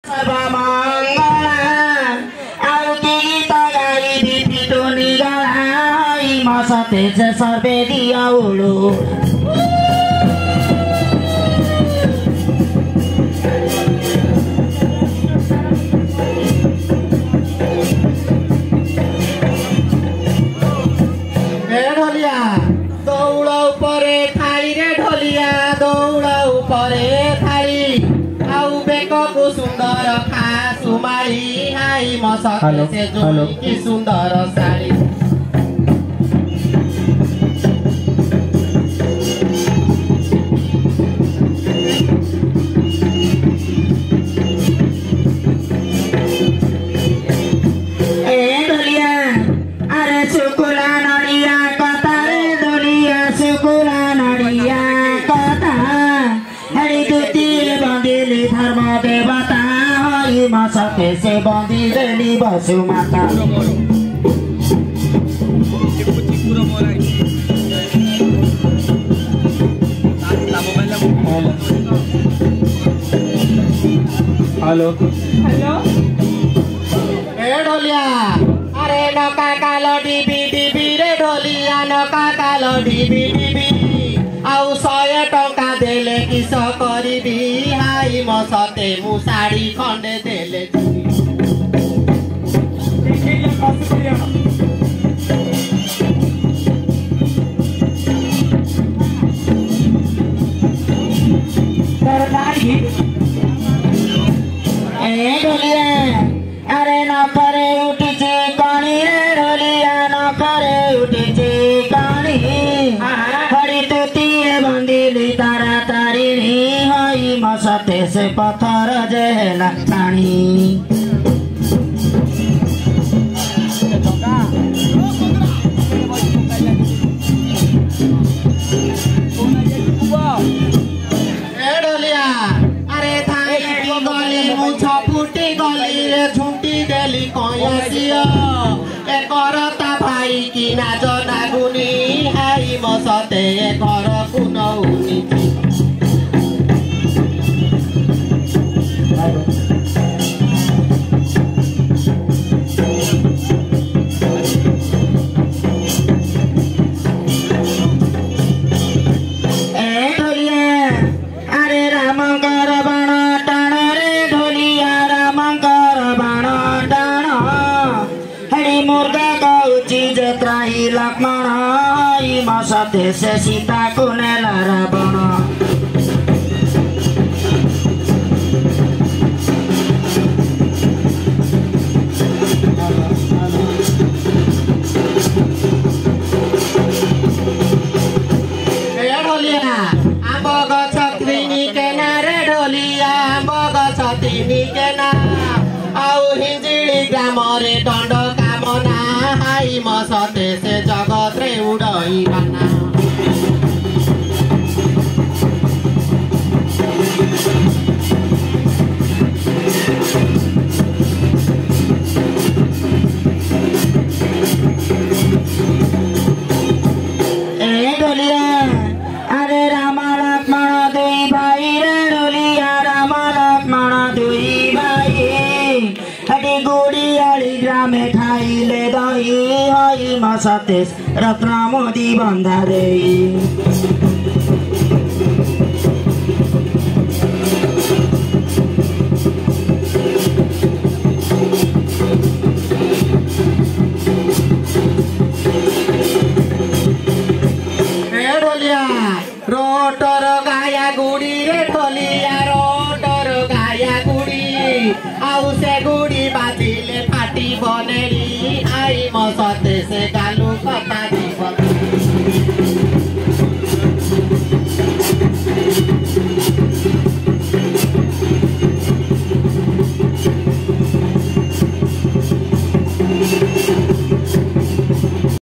सर्वमङ्गला आरती गीत गाई पिटुनी गलाई म सतेज सर्वे दियाउलो ढोलिया दौड़ा उपरे थाली रे ढोलिया दौड़ा उपरे थाली आउ बेकको सुन्दर खासुमाली हाई म सके जोई की सुन्दर साडी सके से बंदी देली बसु माता हेलो हेलो ए ढोलिया अरे नका कालो डिबी डिबी रे ढोलिया नका कालो डिबी डिबी आउ 100 टंका देले किस करिबी हाई म सते मु साडी खंडे देले ए ढोलिया अरे न करे उठिचे कानी रे ढोलिया न करे उठिचे कानी हरी तुतिए बंदिली तारा तारिणी हई म सते से पत्थर जेला कानी झुंटी देली कयसिया ए करता भाई की ना जना गुनी हाई म सते ए कर कुनौनी ए ढोलिया अरे राम कर बाण टाण रे ढोलिया राम कर बाण टाण हरि मुर्गा कौची जत्राही लक्ष्मण हई म सते से सीता को नेला रावण आंब गछ त्रिनी केना रे ढोलिया आंब गछ त्रिनी केना आउ हिंजिली ग्राम रे दंड कामना हाई म सते से जगत रे उड़ई बाना ए ढोलिया अरे राम लक्ष्मण दुई भाई रे ढोलिया राम लक्ष्मण दुई भाई हटी गुड़ी आली ग्रामे खाइले दही हई म सते रत्न मोदी बंधा देई रोटर गाया गुड़ी रे ढोलिया